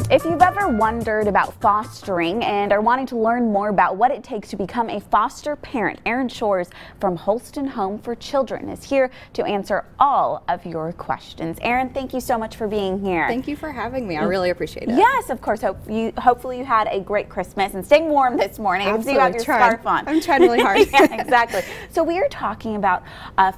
If you've ever wondered about fostering and are wanting to learn more about what it takes to become a foster parent, Erin Shores from Holston Home for Children is here to answer all of your questions. Erin, thank you so much for being here. Thank you for having me. I really appreciate it. Yes, of course. Hopefully you had a great Christmas and staying warm this morning. Absolutely. You have your scarf on. I'm trying really hard. Yeah, exactly. So we are talking about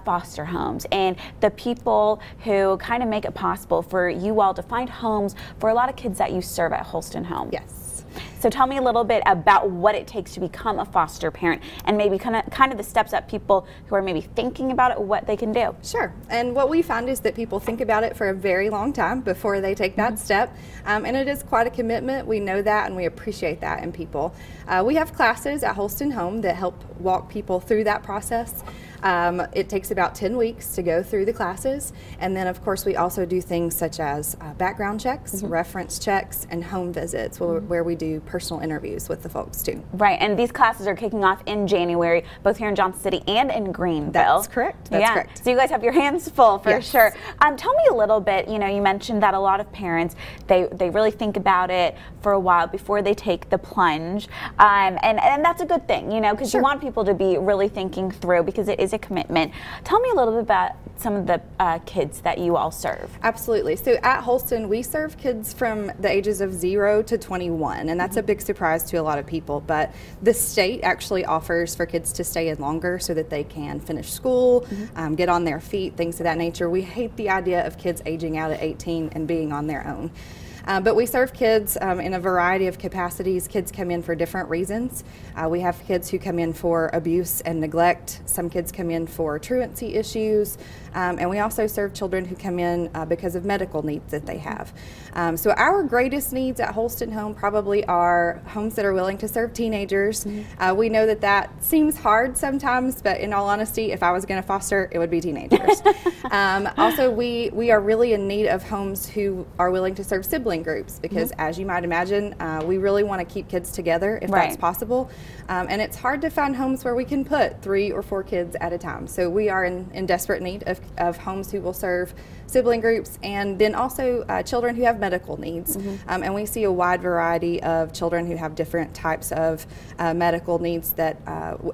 foster homes and the people who kind of make it possible for you all to find homes for a lot of kids that you serve at Holston Home. Yes. So tell me a little bit about what it takes to become a foster parent and maybe kind of the steps that people who are maybe thinking about it, what they can do. Sure. And what we found is that people think about it for a very long time before they take that step. And it is quite a commitment. We know that and we appreciate that in people. We have classes at Holston Home that help walk people through that process. It takes about 10 weeks to go through the classes, and then of course we also do things such as background checks, reference checks, and home visits where we do personal interviews with the folks too. Right, and these classes are kicking off in January, both here in Johnson City and in Greenville. That's correct. That's correct. So you guys have your hands full for Yes. sure. Tell me a little bit, you know, you mentioned that a lot of parents, they really think about it for a while before they take the plunge, and that's a good thing, you know, because you want people to be really thinking through because it is a commitment. Tell me a little bit about some of the kids that you all serve. Absolutely. So at Holston, we serve kids from the ages of 0 to 21, and that's a big surprise to a lot of people, but the state actually offers for kids to stay in longer so that they can finish school, get on their feet, things of that nature. We hate the idea of kids aging out at 18 and being on their own. But we serve kids in a variety of capacities. Kids come in for different reasons. We have kids who come in for abuse and neglect. Some kids come in for truancy issues. And we also serve children who come in because of medical needs that they have. So our greatest needs at Holston Home probably are homes that are willing to serve teenagers. We know that that seems hard sometimes, but in all honesty, if I was going to foster, it would be teenagers. Also, we are really in need of homes who are willing to serve sibling groups because as you might imagine, we really want to keep kids together if that's possible. And it's hard to find homes where we can put 3 or 4 kids at a time. So we are in desperate need of homes who will serve sibling groups and then also children who have medical needs. And we see a wide variety of children who have different types of medical needs that,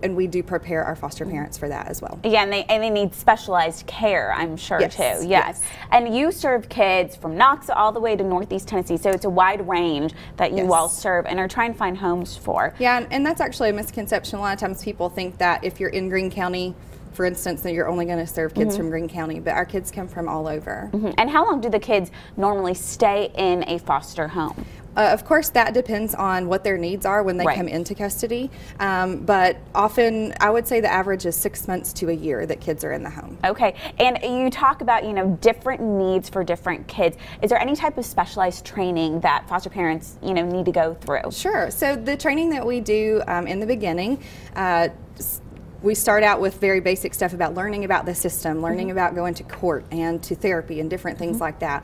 and we do prepare our foster parents for that as well. Yeah, and they need specialized care, I'm sure too. Yes. And you serve kids from Knoxville all the way to Northeast Tennessee, so it's a wide range that you all serve and are trying to find homes for. Yeah, and that's actually a misconception. A lot of times people think that if you're in Greene County, for instance, that you're only going to serve kids from Greene County, but our kids come from all over. And how long do the kids normally stay in a foster home? Of course, that depends on what their needs are when they come into custody, but often I would say the average is 6 months to a year that kids are in the home. Okay, and you talk about, you know, different needs for different kids. Is there any type of specialized training that foster parents, you know, need to go through? Sure. So the training that we do in the beginning, we start out with very basic stuff about learning about the system, learning about going to court and to therapy and different things like that.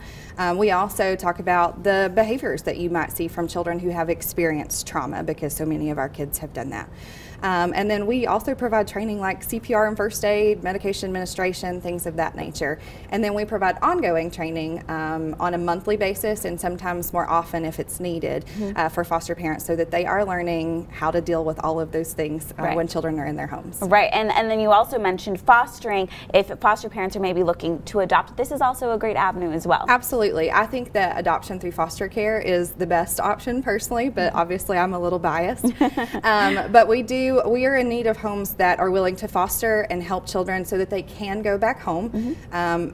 We also talk about the behaviors that you might see from children who have experienced trauma because so many of our kids have done that. And then we also provide training like CPR and first aid, medication administration, things of that nature. And then we provide ongoing training on a monthly basis and sometimes more often if it's needed for foster parents so that they are learning how to deal with all of those things when children are in their homes. Right, and then you also mentioned fostering. If foster parents are maybe looking to adopt, this is also a great avenue as well. Absolutely. I think that adoption through foster care is the best option personally, but obviously I'm a little biased. But we are in need of homes that are willing to foster and help children so that they can go back home.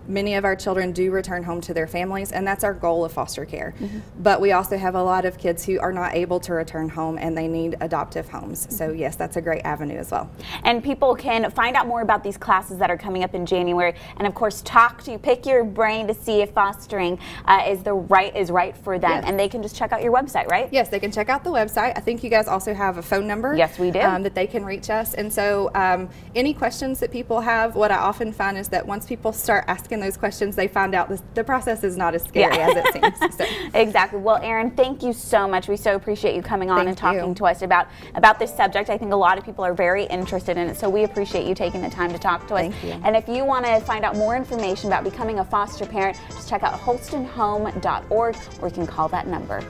Many of our children do return home to their families, and that's our goal of foster care. But we also have a lot of kids who are not able to return home and they need adoptive homes. So yes, that's a great avenue as well. And people can find out more about these classes that are coming up in January, and of course pick your brain to see if fostering is right for them. And they can just check out your website, right? Yes, they can check out the website. I think you guys also have a phone number. Yes, we do. That that they can reach us. And so any questions that people have, what I often find is that once people start asking those questions, they find out the process is not as scary as it seems. So. Exactly. Well, Erin, thank you so much. We so appreciate you coming on and talking to us about this subject. I think a lot of people are very interested in it, so we appreciate you taking the time to talk to us. Thank you. And if you want to find out more information about becoming a foster parent, just check out holstonhome.org, or you can call that number.